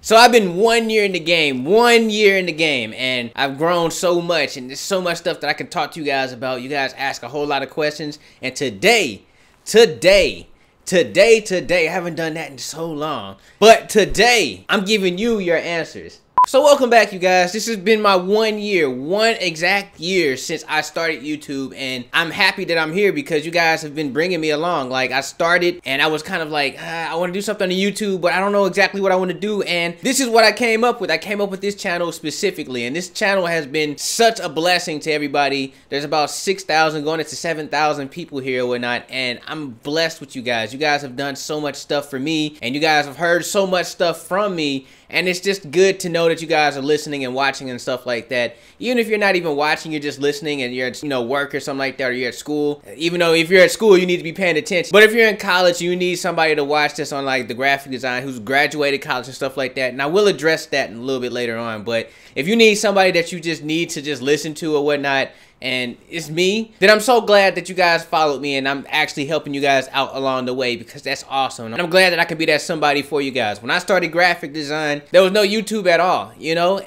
So I've been 1 year in the game, 1 year in the game, and I've grown so much, and there's so much stuff that I can talk to you guys about. You guys ask a whole lot of questions, and today, I haven't done that in so long, but today, I'm giving you your answers. So welcome back, you guys. This has been my 1 year, one exact year since I started YouTube, and I'm happy that I'm here because you guys have been bringing me along. Like, I started and I was kind of like, I want to do something on YouTube, but I don't know exactly what I want to do, and this is what I came up with. I came up with this channel specifically, and this channel has been such a blessing to everybody. There's about 6,000 going into 7,000 people here or whatnot, and I'm blessed with you guys. You guys have done so much stuff for me, and you guys have heard so much stuff from me. And it's just good to know that you guys are listening and watching and stuff like that. Even if you're not even watching, you're just listening and you're at, work or something like that, or you're at school. Even though if you're at school, you need to be paying attention. But if you're in college, you need somebody to watch this on like the graphic design who's graduated college and stuff like that. And I will address that in a little bit later on. But if you need somebody that you just need to just listen to or whatnot, and it's me, then I'm so glad that you guys followed me and I'm actually helping you guys out along the way, because that's awesome. And I'm glad that I can be that somebody for you guys. When I started graphic design, there was no YouTube at all,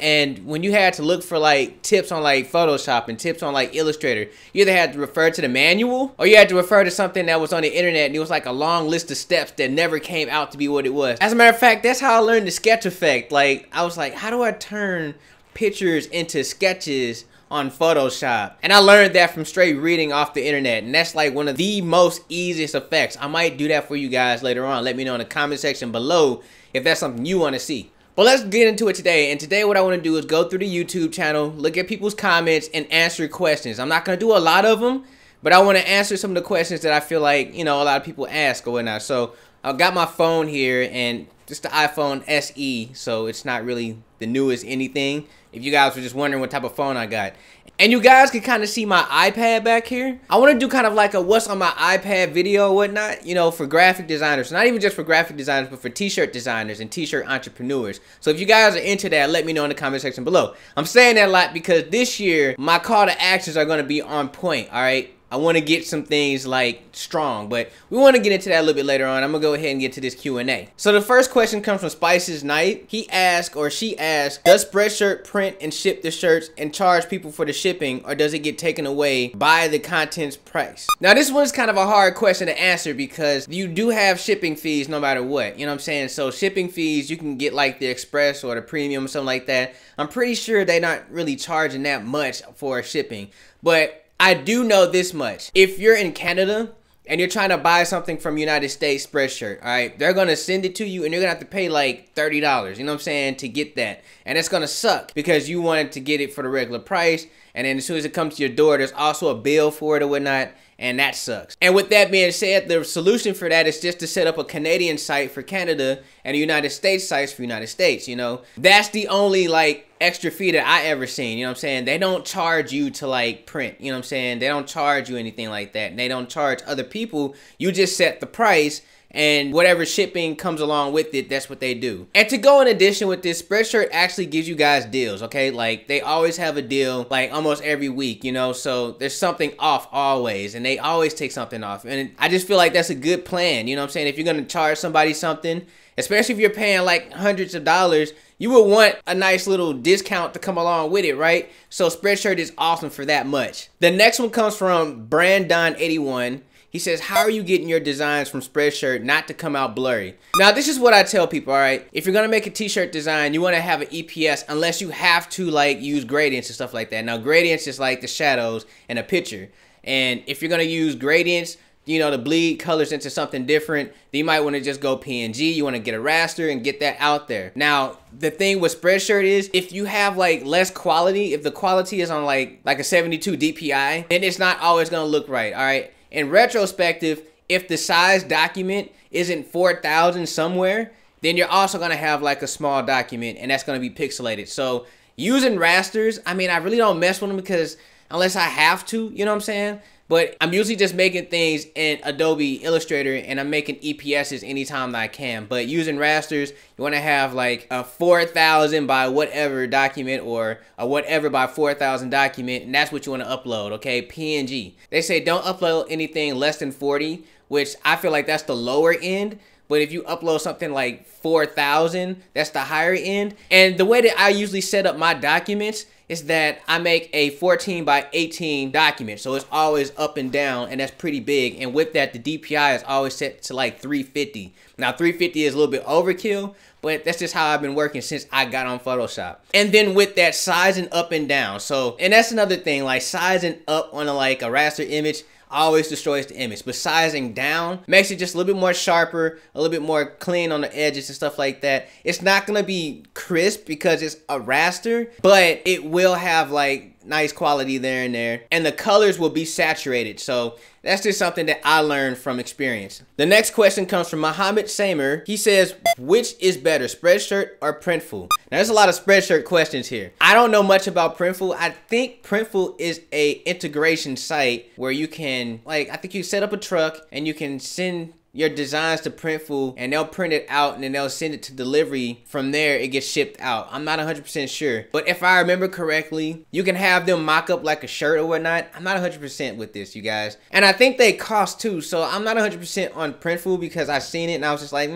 and when you had to look for like tips on like Photoshop and tips on like Illustrator, you either had to refer to the manual or you had to refer to something that was on the internet, and it was like a long list of steps that never came out to be what it was. As a matter of fact, that's how I learned the sketch effect. Like, I was like, how do I turn pictures into sketches on Photoshop? And I learned that from straight reading off the internet, and that's like one of the most easiest effects. I might do that for you guys later on. Let me know in the comment section below if that's something you want to see. But let's get into it today. And today what I want to do is go through the YouTube channel, look at people's comments, and answer questions. I'm not going to do a lot of them, but I want to answer some of the questions that I feel like, a lot of people ask or whatnot. So I've got my phone here, and just the iPhone SE, so it's not really the newest anything, if you guys were just wondering what type of phone I got. And you guys can kind of see my iPad back here. I want to do kind of like a what's on my iPad video or whatnot, for graphic designers. Not even just for graphic designers, but for t-shirt designers and t-shirt entrepreneurs. So if you guys are into that, let me know in the comment section below. I'm saying that a lot because this year, my call to actions are going to be on point, all right? I want to get some things like strong, but we want to get into that a little bit later on. I'm going to go ahead and get to this Q&A. So the first question comes from Spice's Night. He asked, or she asked, does Spreadshirt print and ship the shirts and charge people for the shipping, or does it get taken away by the content's price? Now this one's kind of a hard question to answer because you do have shipping fees no matter what, you know what I'm saying? So shipping fees, you can get like the express or the premium or something like that. I'm pretty sure they're not really charging that much for shipping, but I do know this much. If you're in Canada and you're trying to buy something from United States Spreadshirt, all right, they're going to send it to you and you're going to have to pay like $30, you know what I'm saying, to get that. And it's going to suck because you wanted to get it for the regular price. And then as soon as it comes to your door, there's also a bill for it or whatnot. And that sucks. And with that being said, the solution for that is just to set up a Canadian site for Canada and a United States sites for United States, That's the only like extra fee that I ever seen, you know what I'm saying? They don't charge you to like print, you know what I'm saying? They don't charge you anything like that. And they don't charge other people. You just set the price, and whatever shipping comes along with it, that's what they do. And to go in addition with this, Spreadshirt actually gives you guys deals, okay? Like, they always have a deal, like, almost every week, So there's something off always, and they always take something off. And I just feel like that's a good plan, you know what I'm saying? If you're gonna charge somebody something, especially if you're paying, like, hundreds of dollars, you would want a nice little discount to come along with it, right? So Spreadshirt is awesome for that much. The next one comes from Brandon81. He says, how are you getting your designs from Spreadshirt not to come out blurry? Now, this is what I tell people, all right? If you're going to make a t-shirt design, you want to have an EPS unless you have to, like, use gradients and stuff like that. Now, gradients is like the shadows in a picture. And if you're going to use gradients, to bleed colors into something different, then you might want to just go PNG. You want to get a raster and get that out there. Now, the thing with Spreadshirt is if you have like less quality, if the quality is on like a 72 DPI, then it's not always going to look right, all right? In retrospective, if the size document isn't 4,000 somewhere, then you're also going to have like a small document, and that's going to be pixelated. So using rasters, I mean, I really don't mess with them because unless I have to, you know what I'm saying? But I'm usually just making things in Adobe Illustrator, and I'm making EPSs anytime that I can. But using rasters, you want to have like a 4,000 by whatever document, or a whatever by 4,000 document, and that's what you want to upload, okay? PNG. They say don't upload anything less than 40, which I feel like that's the lower end. But if you upload something like 4,000, that's the higher end. And the way that I usually set up my documents is that I make a 14 by 18 document. So it's always up and down, and that's pretty big. And with that, the DPI is always set to like 350. Now 350 is a little bit overkill, but that's just how I've been working since I got on Photoshop. And then with that, sizing up and down. So, and that's another thing, like sizing up on like a raster image always destroys the image, but sizing down makes it just a little bit more sharper, a little bit more clean on the edges and stuff like that. It's not gonna be crisp because it's a raster, but it will have like nice quality there and there, and the colors will be saturated. So that's just something that I learned from experience. The next question comes from Mohammed Samer. He says, which is better, Spreadshirt or Printful? Now there's a lot of Spreadshirt questions here. I don't know much about Printful. I think Printful is a integration site where you can, like, I think you set up a truck and you can send your designs to Printful and they'll print it out and then they'll send it to delivery. From there, it gets shipped out. I'm not 100% sure, but if I remember correctly, you can have them mock up like a shirt or whatnot. I'm not 100% with this, you guys. And I think they cost too, so I'm not 100% on Printful because I've seen it and I was just like,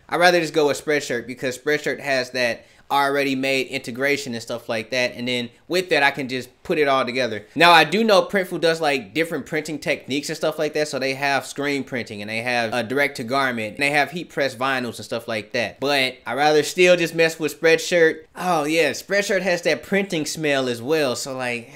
I'd rather just go with Spreadshirt because Spreadshirt has that already made integration and stuff like that, and then with that I can just put it all together. Now I do know Printful does like different printing techniques and stuff like that, so they have screen printing and they have a direct to garment and they have heat press vinyls and stuff like that, but I rather still just mess with Spreadshirt. Oh yeah, Spreadshirt has that printing smell as well, so like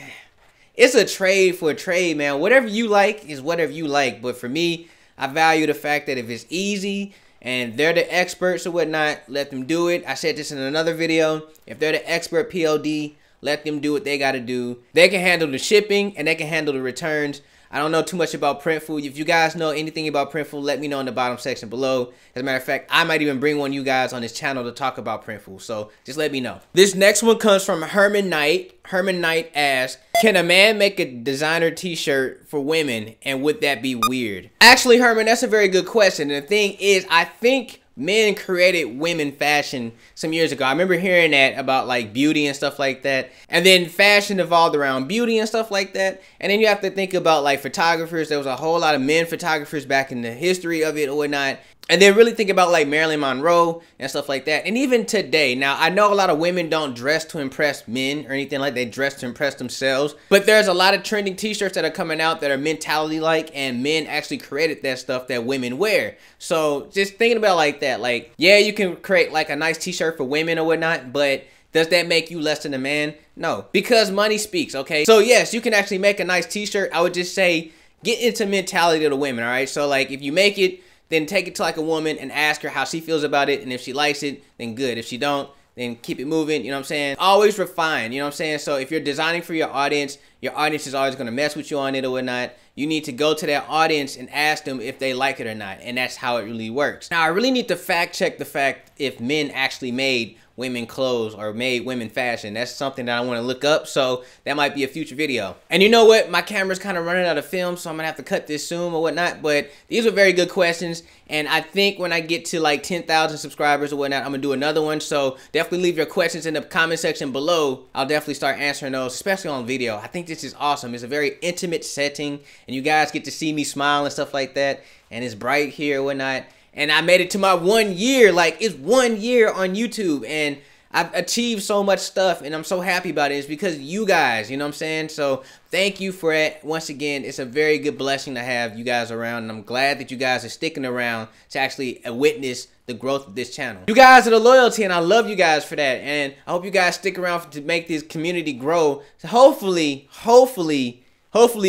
it's a trade for a trade, man. Whatever you like is whatever you like, but for me, I value the fact that if it's easy and they're the experts or whatnot, let them do it. I said this in another video. If they're the expert POD, let them do what they got to do. They can handle the shipping and they can handle the returns. I don't know too much about Printful. If you guys know anything about Printful, let me know in the bottom section below. As a matter of fact, I might even bring one of you guys on this channel to talk about Printful. So just let me know. This next one comes from Herman Knight. Herman Knight asks, can a man make a designer t-shirt for women and would that be weird? Actually, Herman, that's a very good question. And the thing is, I think men created women fashion some years ago. I remember hearing that about like beauty and stuff like that. And then fashion evolved around beauty and stuff like that. And then you have to think about like photographers. There was a whole lot of men photographers back in the history of it or whatnot. And then really think about like Marilyn Monroe and stuff like that. And even today, now I know a lot of women don't dress to impress men or anything like that. They dress to impress themselves. But there's a lot of trending t-shirts that are coming out that are mentality like, and men actually created that stuff that women wear. So just thinking about like that, like, yeah, you can create like a nice t-shirt for women or whatnot, but does that make you less than a man? No, because money speaks, okay? So yes, you can actually make a nice t-shirt. I would just say get into mentality of the women, all right? So like if you make it, then take it to like a woman and ask her how she feels about it. And if she likes it, then good. If she don't, then keep it moving. You know what I'm saying? Always refine. You know what I'm saying? So if you're designing for your audience is always going to mess with you on it or whatnot. You need to go to that audience and ask them if they like it or not. And that's how it really works. Now, I really need to fact check the fact if men actually made women clothes or made women fashion. That's something that I want to look up, so that might be a future video. And you know what, my camera's kind of running out of film, so I'm gonna have to cut this soon or whatnot, but these are very good questions, and I think when I get to like 10,000 subscribers or whatnot, I'm gonna do another one. So definitely leave your questions in the comment section below. I'll definitely start answering those, especially on video. I think this is awesome. It's a very intimate setting and you guys get to see me smile and stuff like that, and it's bright here or whatnot. And I made it to my 1 year, like it's 1 year on YouTube, and I've achieved so much stuff, and I'm so happy about it. It's because of you guys, you know what I'm saying? So thank you for it. Once again, it's a very good blessing to have you guys around, and I'm glad that you guys are sticking around to actually witness the growth of this channel. You guys are the loyalty, and I love you guys for that, and I hope you guys stick around to make this community grow. So hopefully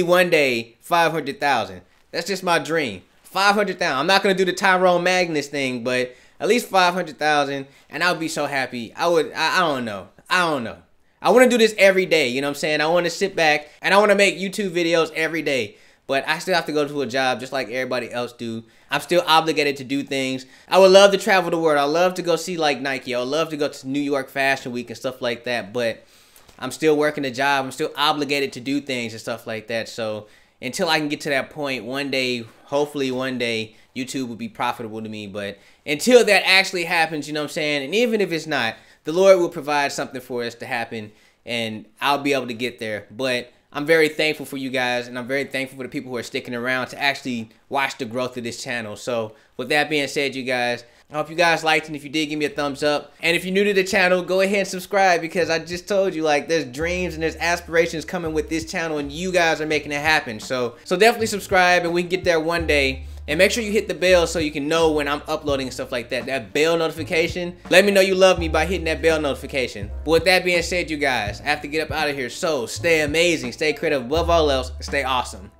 one day, 500,000. That's just my dream. 500,000. I'm not gonna do the Tyrone Magnus thing, but at least 500,000, and I would be so happy. I don't know. I want to do this every day. You know what I'm saying? I want to sit back and I want to make YouTube videos every day, but I still have to go to a job just like everybody else do. I'm still obligated to do things. I would love to travel the world. I love to go see like Nike. I would love to go to New York Fashion Week and stuff like that, but I'm still working a job. I'm still obligated to do things and stuff like that. So until I can get to that point, one day, hopefully one day, YouTube will be profitable to me. But until that actually happens, you know what I'm saying? And even if it's not, the Lord will provide something for us to happen, and I'll be able to get there. But I'm very thankful for you guys, and I'm very thankful for the people who are sticking around to actually watch the growth of this channel. So with that being said, you guys, I hope you guys liked, and if you did, give me a thumbs up. And if you're new to the channel, go ahead and subscribe, because I just told you, like, there's dreams and there's aspirations coming with this channel, and you guys are making it happen. So definitely subscribe, and we can get there one day. And make sure you hit the bell so you can know when I'm uploading and stuff like that. That bell notification. Let me know you love me by hitting that bell notification. But with that being said, you guys, I have to get up out of here. So stay amazing, stay creative, above all else, stay awesome.